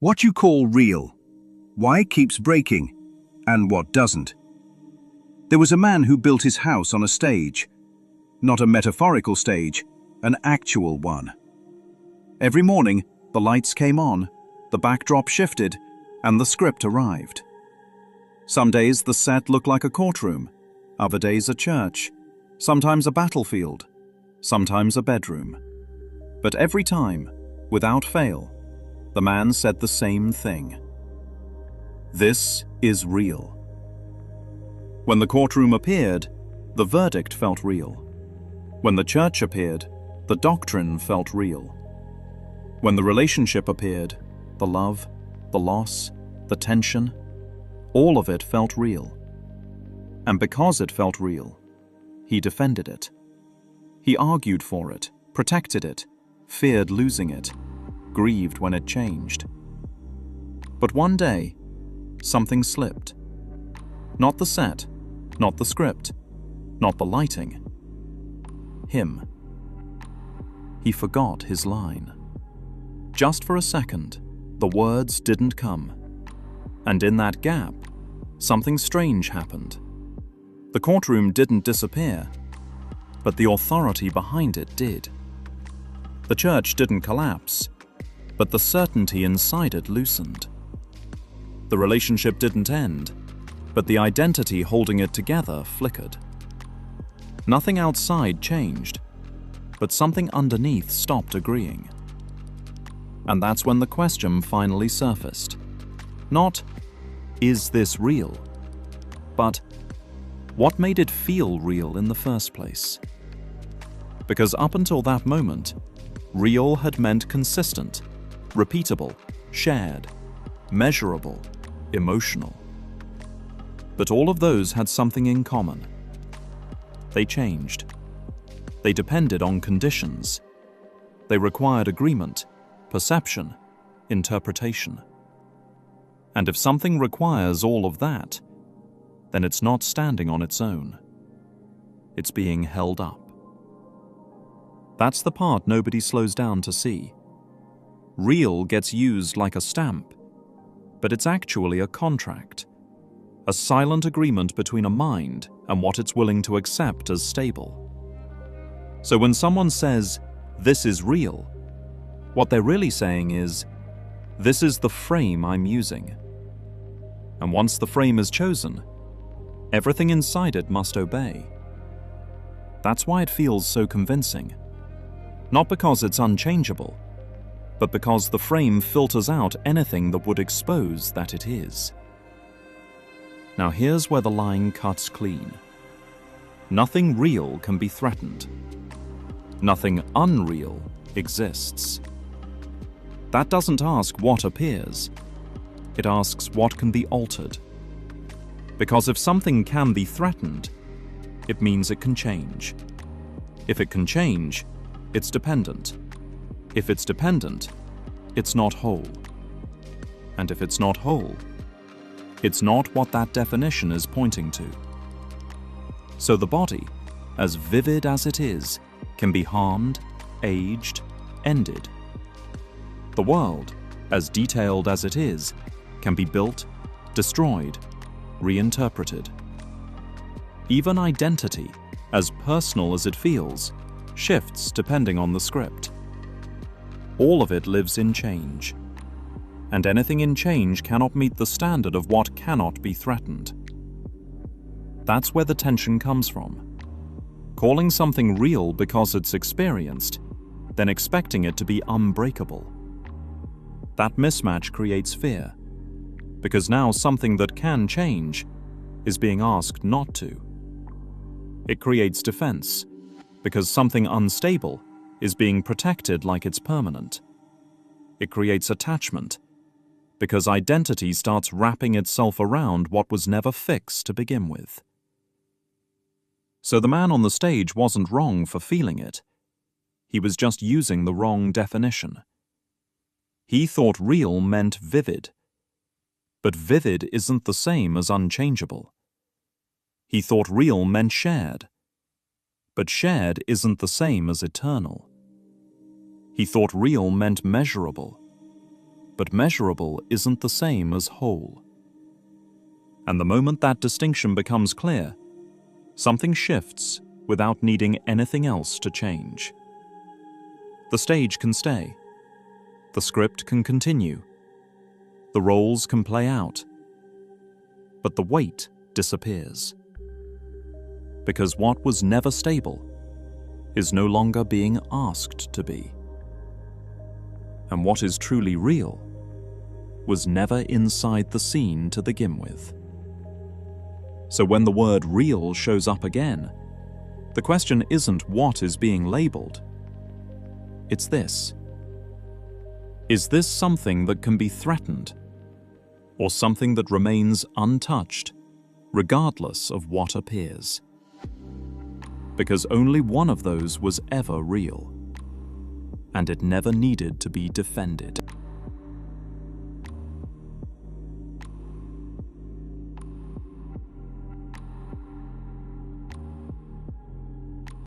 What you call real, why it keeps breaking, and what doesn't. There was a man who built his house on a stage. Not a metaphorical stage, an actual one. Every morning, the lights came on, the backdrop shifted, and the script arrived. Some days the set looked like a courtroom, other days a church, sometimes a battlefield, sometimes a bedroom. But every time, without fail, the man said the same thing. This is real. When the courtroom appeared, the verdict felt real. When the church appeared, the doctrine felt real. When the relationship appeared, the love, the loss, the tension, all of it felt real. And because it felt real, he defended it. He argued for it, protected it, feared losing it, grieved when it changed. But one day, something slipped. Not the set, not the script, not the lighting. Him. He forgot his line. Just for a second, the words didn't come. And in that gap, something strange happened. The courtroom didn't disappear, but the authority behind it did. The church didn't collapse, but the certainty inside it loosened. The relationship didn't end, but the identity holding it together flickered. Nothing outside changed, but something underneath stopped agreeing. And that's when the question finally surfaced. Not, is this real? But, what made it feel real in the first place? Because up until that moment, real had meant consistent, repeatable, shared, measurable, emotional. But all of those had something in common. They changed. They depended on conditions. They required agreement, perception, interpretation. And if something requires all of that, then it's not standing on its own. It's being held up. That's the part nobody slows down to see. Real gets used like a stamp, but it's actually a contract, a silent agreement between a mind and what it's willing to accept as stable. So when someone says, "This is real," what they're really saying is, "This is the frame I'm using." And once the frame is chosen, everything inside it must obey. That's why it feels so convincing. Not because it's unchangeable, but because the frame filters out anything that would expose that it is. Now here's where the line cuts clean. Nothing real can be threatened. Nothing unreal exists. That doesn't ask what appears. It asks what can be altered. Because if something can be threatened, it means it can change. If it can change, it's dependent. If it's dependent, it's not whole. And if it's not whole, it's not what that definition is pointing to. So the body, as vivid as it is, can be harmed, aged, ended. The world, as detailed as it is, can be built, destroyed, reinterpreted. Even identity, as personal as it feels, shifts depending on the script. All of it lives in change. And anything in change cannot meet the standard of what cannot be threatened. That's where the tension comes from. Calling something real because it's experienced, then expecting it to be unbreakable. That mismatch creates fear, because now something that can change is being asked not to. It creates defense, because something unstable is being protected like it's permanent. It creates attachment, because identity starts wrapping itself around what was never fixed to begin with. So the man on the stage wasn't wrong for feeling it. He was just using the wrong definition. He thought real meant vivid. But vivid isn't the same as unchangeable. He thought real meant shared. But shared isn't the same as eternal. He thought real meant measurable. But measurable isn't the same as whole. And the moment that distinction becomes clear, something shifts without needing anything else to change. The stage can stay. The script can continue. The roles can play out. But the weight disappears. Because what was never stable is no longer being asked to be. And what is truly real was never inside the scene to begin with. So when the word real shows up again, the question isn't what is being labeled. It's this. Is this something that can be threatened, or something that remains untouched, regardless of what appears? Because only one of those was ever real, and it never needed to be defended.